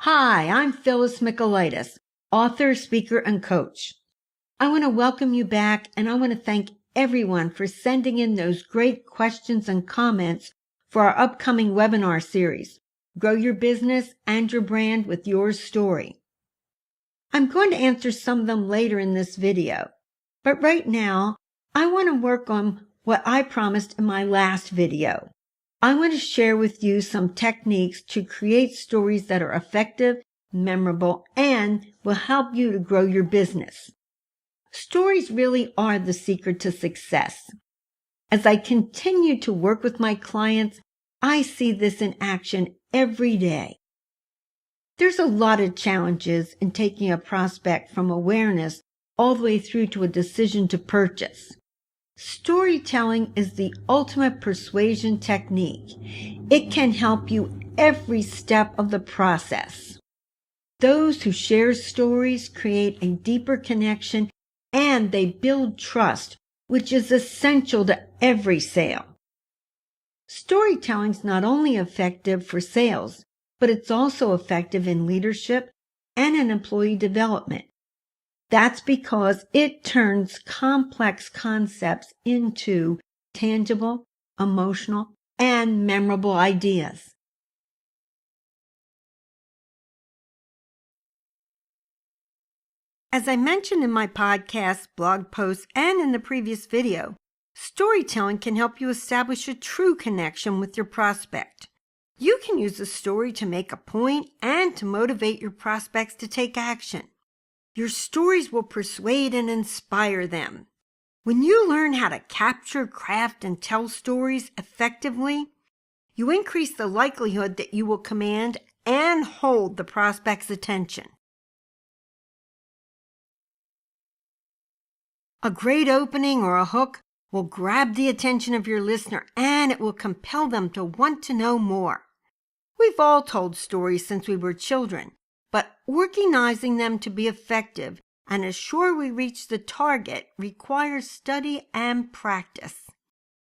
Hi, I'm Phyllis Michaelitis, author, speaker, and coach. I want to welcome you back, and I want to thank everyone for sending in those great questions and comments for our upcoming webinar series, Grow Your Business and Your Brand with Your Story. I'm going to answer some of them later in this video, but right now, I want to work on what I promised in my last video. I want to share with you some techniques to create stories that are effective, memorable, and will help you to grow your business. Stories really are the secret to success. As I continue to work with my clients, I see this in action every day. There's a lot of challenges in taking a prospect from awareness all the way through to a decision to purchase. Storytelling is the ultimate persuasion technique. It can help you every step of the process. Those who share stories create a deeper connection and they build trust, which is essential to every sale. Storytelling is not only effective for sales, but it's also effective in leadership and in employee development. That's because it turns complex concepts into tangible, emotional, and memorable ideas. As I mentioned in my podcast, blog posts, and in the previous video, storytelling can help you establish a true connection with your prospect. You can use a story to make a point and to motivate your prospects to take action. Your stories will persuade and inspire them. When you learn how to capture, craft, and tell stories effectively, you increase the likelihood that you will command and hold the prospect's attention. A great opening or a hook will grab the attention of your listener and it will compel them to want to know more. We've all told stories since we were children, but organizing them to be effective and assure we reach the target requires study and practice.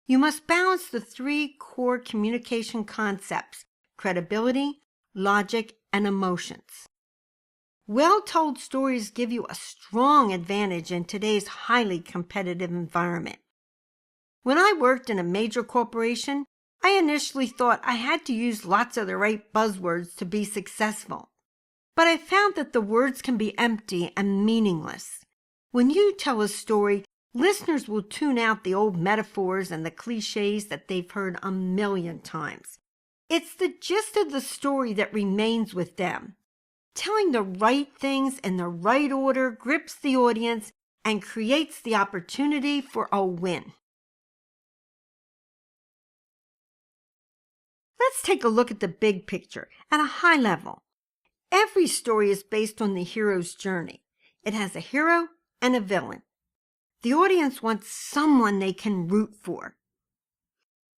You must balance the three core communication concepts: credibility, logic, and emotions. Well-told stories give you a strong advantage in today's highly competitive environment. When I worked in a major corporation, I initially thought I had to use lots of the right buzzwords to be successful. But I found that the words can be empty and meaningless. When you tell a story, listeners will tune out the old metaphors and the cliches that they've heard a million times. It's the gist of the story that remains with them. Telling the right things in the right order grips the audience and creates the opportunity for a win. Let's take a look at the big picture at a high level. Every story is based on the hero's journey. It has a hero and a villain. The audience wants someone they can root for.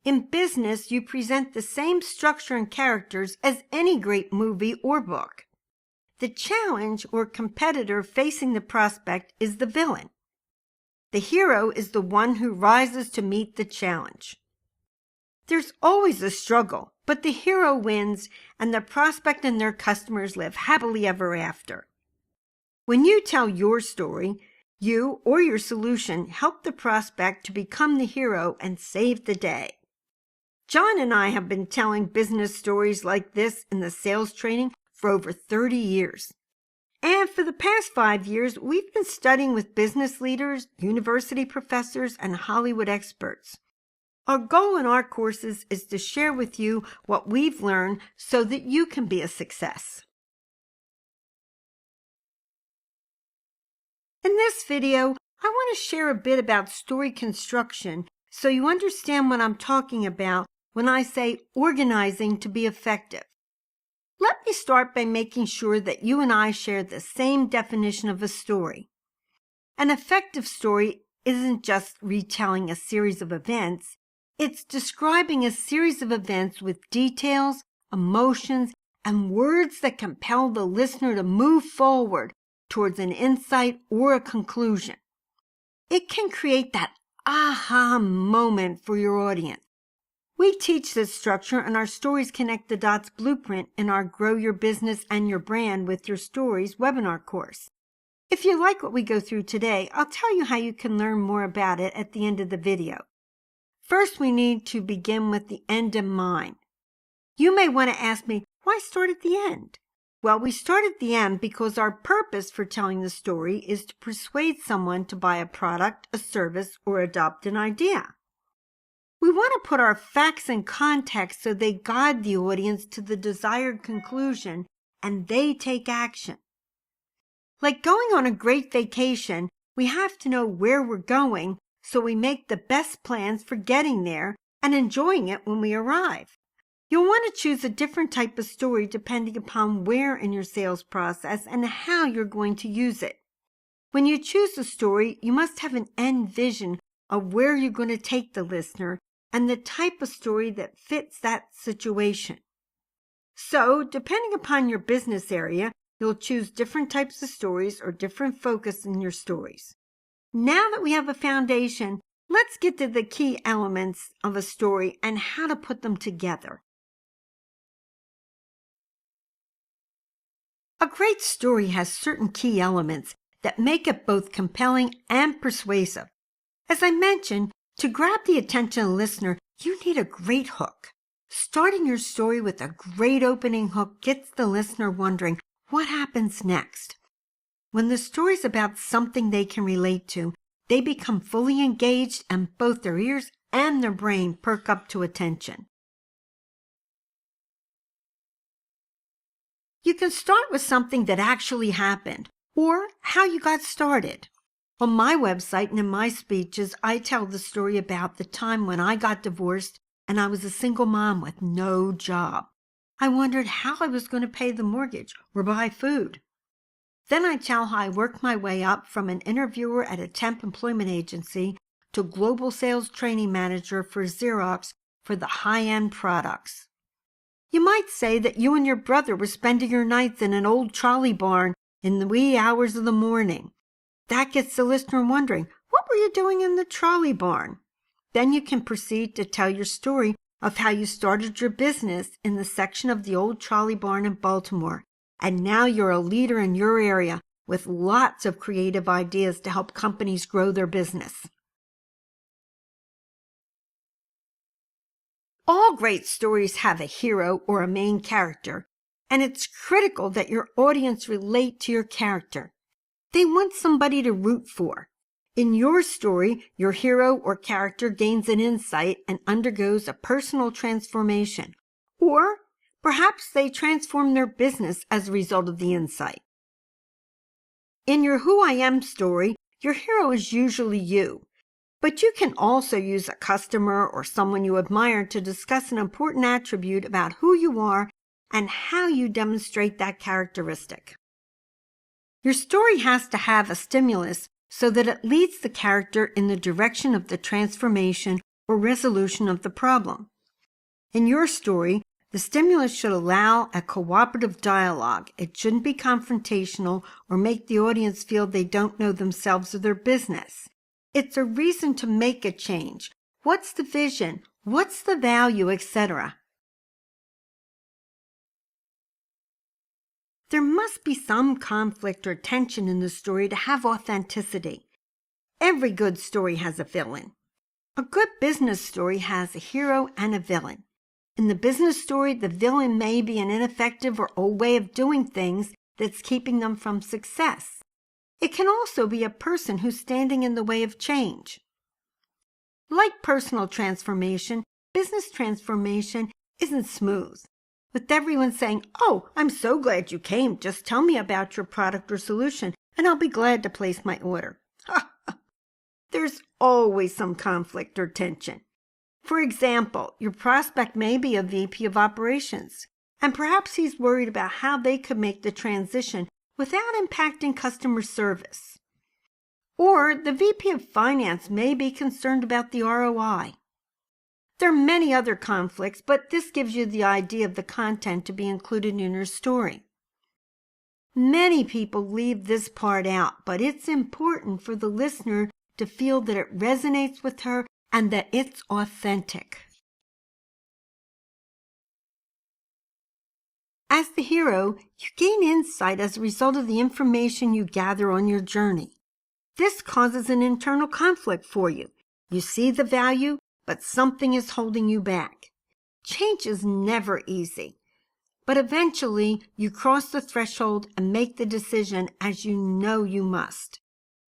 In business, you present the same structure and characters as any great movie or book. The challenge or competitor facing the prospect is the villain. The hero is the one who rises to meet the challenge. There's always a struggle, but the hero wins and the prospect and their customers live happily ever after. When you tell your story, you or your solution help the prospect to become the hero and save the day. John and I have been telling business stories like this in the sales training for over 30 years. And for the past 5 years, we've been studying with business leaders, university professors, and Hollywood experts. Our goal in our courses is to share with you what we've learned so that you can be a success. In this video, I want to share a bit about story construction so you understand what I'm talking about when I say organizing to be effective. Let me start by making sure that you and I share the same definition of a story. An effective story isn't just retelling a series of events. It's describing a series of events with details, emotions, and words that compel the listener to move forward towards an insight or a conclusion. It can create that aha moment for your audience. We teach this structure in our Stories Connect the Dots blueprint in our Grow Your Business and Your Brand with Your Stories webinar course. If you like what we go through today, I'll tell you how you can learn more about it at the end of the video. First, we need to begin with the end in mind. You may want to ask me, why start at the end? Well, we start at the end because our purpose for telling the story is to persuade someone to buy a product, a service, or adopt an idea. We want to put our facts in context so they guide the audience to the desired conclusion and they take action. Like going on a great vacation, we have to know where we're going so we make the best plans for getting there and enjoying it when we arrive. You'll want to choose a different type of story depending upon where in your sales process and how you're going to use it. When you choose a story, you must have an end vision of where you're going to take the listener and the type of story that fits that situation. So, depending upon your business area, you'll choose different types of stories or different focus in your stories. Now that we have a foundation, let's get to the key elements of a story and how to put them together. A great story has certain key elements that make it both compelling and persuasive. As I mentioned, to grab the attention of the listener, you need a great hook. Starting your story with a great opening hook gets the listener wondering, what happens next? When the story's about something they can relate to, they become fully engaged and both their ears and their brain perk up to attention. You can start with something that actually happened or how you got started. On my website and in my speeches, I tell the story about the time when I got divorced and I was a single mom with no job. I wondered how I was going to pay the mortgage or buy food. Then I tell how I worked my way up from an interviewer at a temp employment agency to global sales training manager for Xerox for the high-end products. You might say that you and your brother were spending your nights in an old trolley barn in the wee hours of the morning. That gets the listener wondering, what were you doing in the trolley barn? Then you can proceed to tell your story of how you started your business in the section of the old trolley barn in Baltimore. And now you're a leader in your area with lots of creative ideas to help companies grow their business. All great stories have a hero or a main character, and it's critical that your audience relate to your character. They want somebody to root for. In your story, your hero or character gains an insight and undergoes a personal transformation, or perhaps they transform their business as a result of the insight. In your Who I Am story, your hero is usually you, but you can also use a customer or someone you admire to discuss an important attribute about who you are and how you demonstrate that characteristic. Your story has to have a stimulus so that it leads the character in the direction of the transformation or resolution of the problem. In your story, the stimulus should allow a cooperative dialogue. It shouldn't be confrontational or make the audience feel they don't know themselves or their business. It's a reason to make a change. What's the vision? What's the value, etc.? There must be some conflict or tension in the story to have authenticity. Every good story has a villain. A good business story has a hero and a villain. In the business story, the villain may be an ineffective or old way of doing things that's keeping them from success. It can also be a person who's standing in the way of change. Like personal transformation, business transformation isn't smooth, with everyone saying, "Oh, I'm so glad you came. Just tell me about your product or solution, and I'll be glad to place my order." There's always some conflict or tension. For example, your prospect may be a VP of operations, and perhaps he's worried about how they could make the transition without impacting customer service. Or the VP of finance may be concerned about the ROI. There are many other conflicts, but this gives you the idea of the content to be included in your story. Many people leave this part out, but it's important for the listener to feel that it resonates with her and that it's authentic. As the hero, you gain insight as a result of the information you gather on your journey. This causes an internal conflict for you. You see the value, but something is holding you back. Change is never easy, but eventually you cross the threshold and make the decision as you know you must.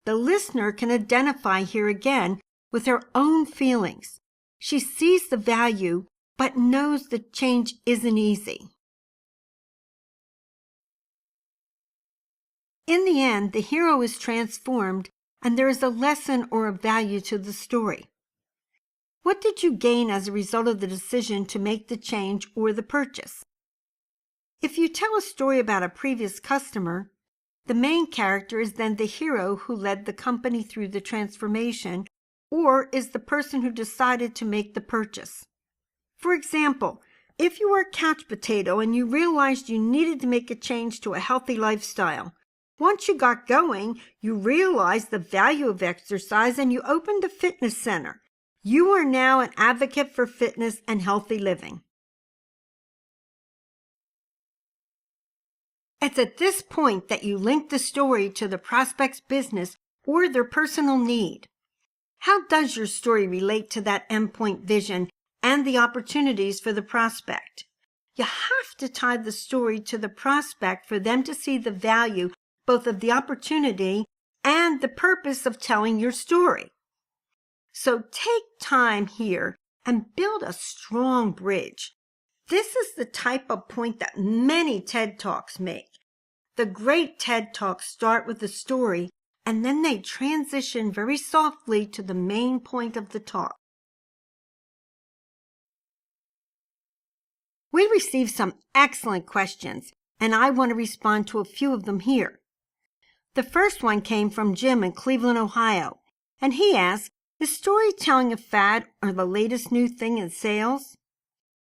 The listener can identify here again with her own feelings. She sees the value, but knows that change isn't easy. In the end, the hero is transformed, and there is a lesson or a value to the story. What did you gain as a result of the decision to make the change or the purchase? If you tell a story about a previous customer, the main character is then the hero who led the company through the transformation, or is the person who decided to make the purchase. For example, if you were a couch potato and you realized you needed to make a change to a healthy lifestyle, once you got going, you realized the value of exercise and you opened a fitness center. You are now an advocate for fitness and healthy living. It's at this point that you link the story to the prospect's business or their personal need. How does your story relate to that endpoint vision and the opportunities for the prospect? You have to tie the story to the prospect for them to see the value both of the opportunity and the purpose of telling your story. So take time here and build a strong bridge. This is the type of point that many TED Talks make. The great TED Talks start with the story, and then they transition very softly to the main point of the talk. We received some excellent questions, and I want to respond to a few of them here. The first one came from Jim in Cleveland, Ohio, and he asked, is storytelling a fad or the latest new thing in sales?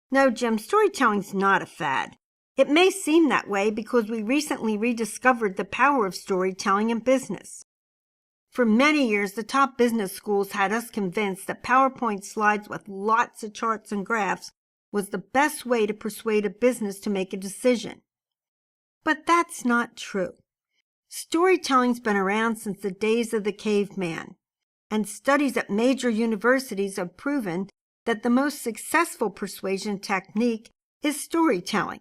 No, Jim, storytelling's not a fad. It may seem that way because we recently rediscovered the power of storytelling in business. For many years, the top business schools had us convinced that PowerPoint slides with lots of charts and graphs was the best way to persuade a business to make a decision. But that's not true. Storytelling's been around since the days of the caveman, and studies at major universities have proven that the most successful persuasion technique is storytelling.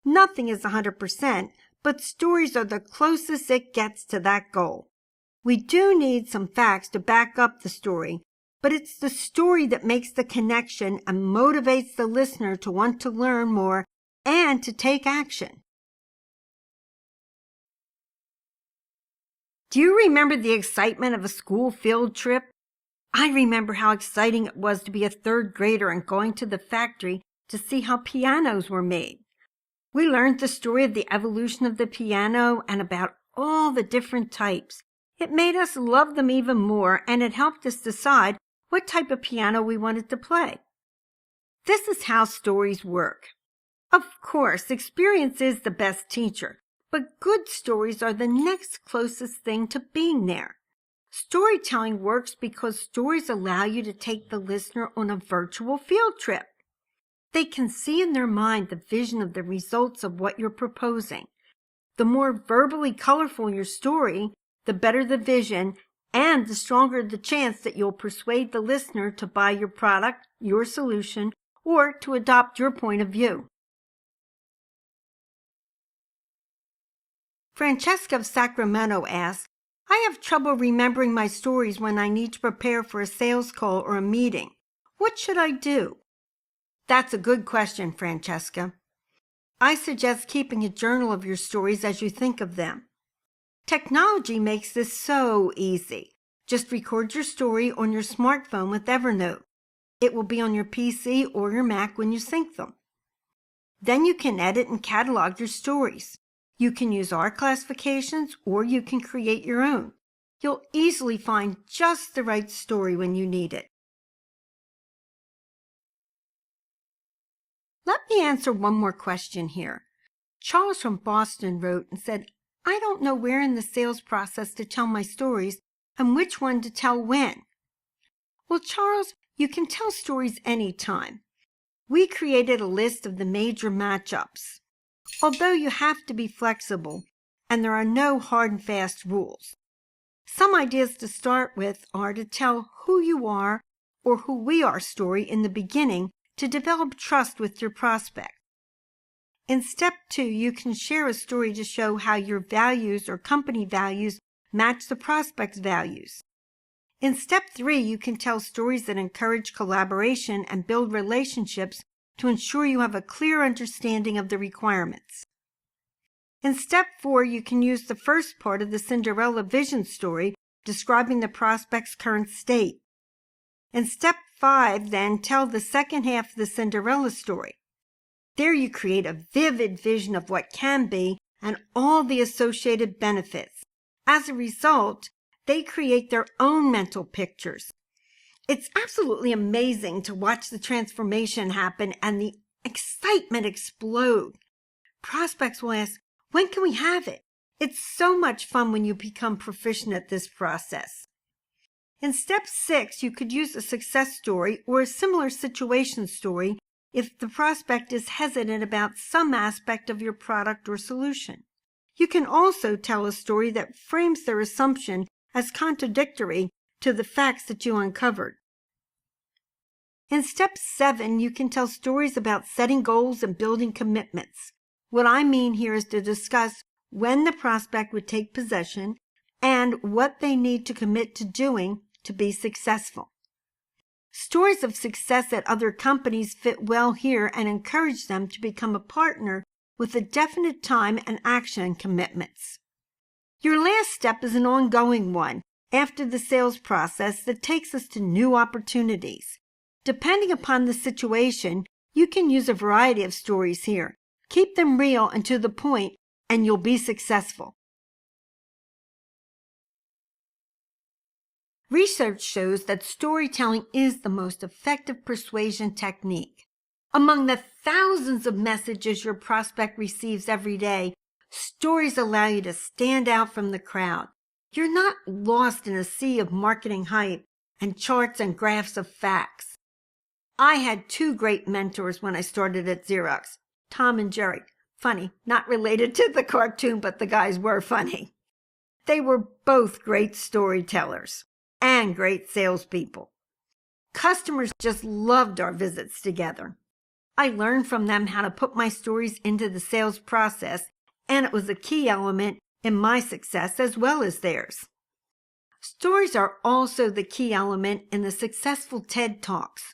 Nothing is 100%, but stories are the closest it gets to that goal. We do need some facts to back up the story, but it's the story that makes the connection and motivates the listener to want to learn more and to take action. Do you remember the excitement of a school field trip? I remember how exciting it was to be a third grader and going to the factory to see how pianos were made. We learned the story of the evolution of the piano and about all the different types. It made us love them even more, and it helped us decide what type of piano we wanted to play. This is how stories work. Of course, experience is the best teacher. But good stories are the next closest thing to being there. Storytelling works because stories allow you to take the listener on a virtual field trip. They can see in their mind the vision of the results of what you're proposing. The more verbally colorful your story, the better the vision, and the stronger the chance that you'll persuade the listener to buy your product, your solution, or to adopt your point of view. Francesca of Sacramento asks, I have trouble remembering my stories when I need to prepare for a sales call or a meeting. What should I do? That's a good question, Francesca. I suggest keeping a journal of your stories as you think of them. Technology makes this so easy. Just record your story on your smartphone with Evernote. It will be on your PC or your Mac when you sync them. Then you can edit and catalog your stories. You can use our classifications or you can create your own. You'll easily find just the right story when you need it. Let me answer one more question here. Charles from Boston wrote and said, I don't know where in the sales process to tell my stories and which one to tell when? Well, Charles, you can tell stories anytime. We created a list of the major matchups. Although you have to be flexible, and there are no hard and fast rules. Some ideas to start with are to tell who you are or who we are story in the beginning to develop trust with your prospect. In step 2, you can share a story to show how your values or company values match the prospect's values. In step 3, you can tell stories that encourage collaboration and build relationships to ensure you have a clear understanding of the requirements. In step 4, you can use the first part of the Cinderella vision story describing the prospect's current state. In step 5, then, tell the second half of the Cinderella story. There you create a vivid vision of what can be and all the associated benefits. As a result, they create their own mental pictures. It's absolutely amazing to watch the transformation happen and the excitement explode. Prospects will ask, when can we have it? It's so much fun when you become proficient at this process. In step 6, you could use a success story or a similar situation story if the prospect is hesitant about some aspect of your product or solution. You can also tell a story that frames their assumption as contradictory to the facts that you uncovered. In step 7, you can tell stories about setting goals and building commitments. What I mean here is to discuss when the prospect would take possession and what they need to commit to doing to be successful. Stories of success at other companies fit well here and encourage them to become a partner with a definite time and action commitments. Your last step is an ongoing one after the sales process that takes us to new opportunities. Depending upon the situation, you can use a variety of stories here. Keep them real and to the point, and you'll be successful. Research shows that storytelling is the most effective persuasion technique. Among the thousands of messages your prospect receives every day, stories allow you to stand out from the crowd. You're not lost in a sea of marketing hype and charts and graphs of facts. I had 2 great mentors when I started at Xerox, Tom and Jerry. Funny, not related to the cartoon, but the guys were funny. They were both great storytellers and great salespeople. Customers just loved our visits together. I learned from them how to put my stories into the sales process, and it was a key element in my success as well as theirs. Stories are also the key element in the successful TED Talks.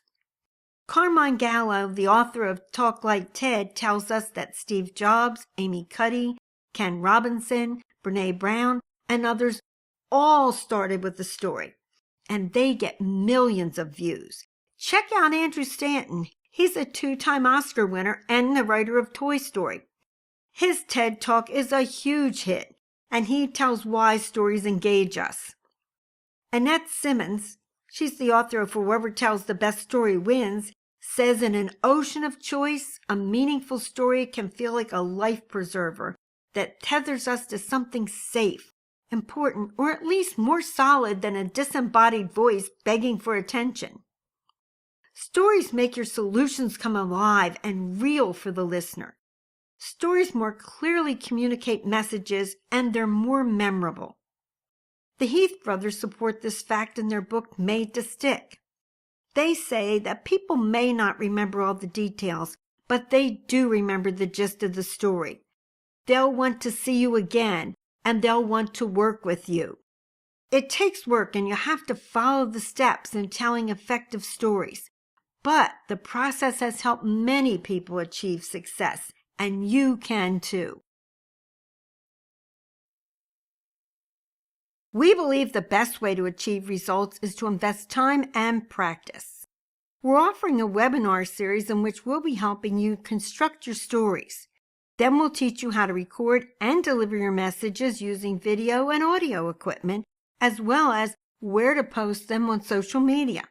Carmine Gallo, the author of Talk Like TED, tells us that Steve Jobs, Amy Cuddy, Ken Robinson, Brené Brown, and others all started with a story, and they get millions of views. Check out Andrew Stanton. He's a 2-time Oscar winner and the writer of Toy Story. His TED Talk is a huge hit, and he tells why stories engage us. Annette Simmons, she's the author of Whoever Tells the Best Story Wins, says in an ocean of choice, a meaningful story can feel like a life preserver that tethers us to something safe, important, or at least more solid than a disembodied voice begging for attention. Stories make your solutions come alive and real for the listener. Stories more clearly communicate messages, and they're more memorable. The Heath brothers support this fact in their book Made to Stick. They say that people may not remember all the details, but they do remember the gist of the story. They'll want to see you again, and they'll want to work with you. It takes work, and you have to follow the steps in telling effective stories. But the process has helped many people achieve success, and you can too. We believe the best way to achieve results is to invest time and practice. We're offering a webinar series in which we'll be helping you construct your stories. Then we'll teach you how to record and deliver your messages using video and audio equipment, as well as where to post them on social media.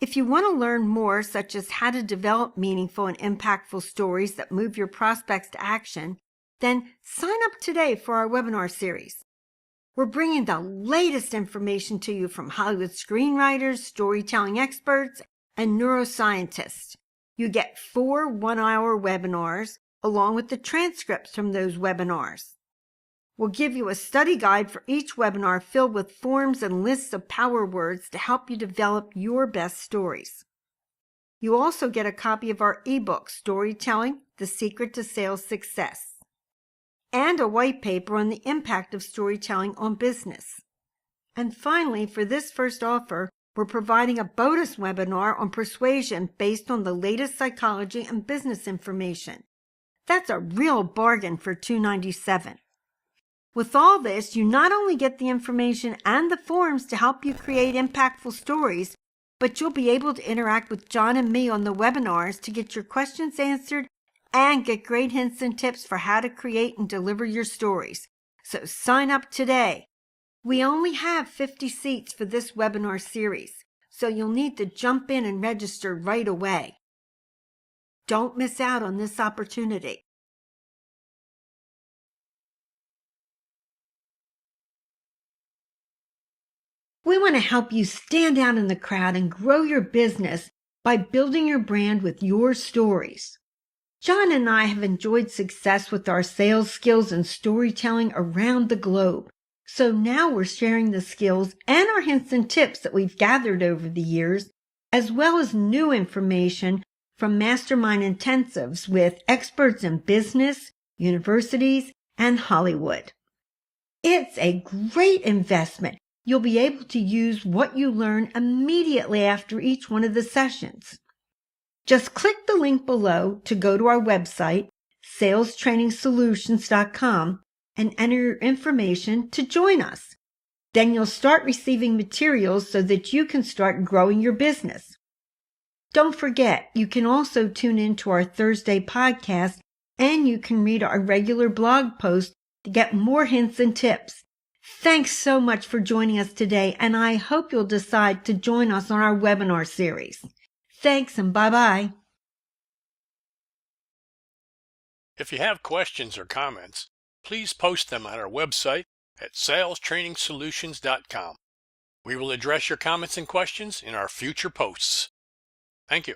If you want to learn more, such as how to develop meaningful and impactful stories that move your prospects to action, then sign up today for our webinar series. We're bringing the latest information to you from Hollywood screenwriters, storytelling experts, and neuroscientists. You get 4 one-hour webinars along with the transcripts from those webinars. We'll give you a study guide for each webinar filled with forms and lists of power words to help you develop your best stories. You also get a copy of our ebook, Storytelling: The Secret to Sales Success, and a white paper on the impact of storytelling on business. And finally, for this first offer, we're providing a bonus webinar on persuasion based on the latest psychology and business information. That's a real bargain for $297. With all this, you not only get the information and the forms to help you create impactful stories, but you'll be able to interact with John and me on the webinars to get your questions answered and get great hints and tips for how to create and deliver your stories. So sign up today. We only have 50 seats for this webinar series, so you'll need to jump in and register right away. Don't miss out on this opportunity. We want to help you stand out in the crowd and grow your business by building your brand with your stories. John and I have enjoyed success with our sales skills and storytelling around the globe. So now we're sharing the skills and our hints and tips that we've gathered over the years, as well as new information from mastermind intensives with experts in business, universities, and Hollywood. It's a great investment. You'll be able to use what you learn immediately after each one of the sessions. Just click the link below to go to our website, salestrainingsolutions.com, and enter your information to join us. Then you'll start receiving materials so that you can start growing your business. Don't forget, you can also tune in to our Thursday podcast, and you can read our regular blog post to get more hints and tips. Thanks so much for joining us today, and I hope you'll decide to join us on our webinar series. Thanks, and bye-bye. If you have questions or comments, please post them on our website at salestrainingsolutions.com. We will address your comments and questions in our future posts. Thank you.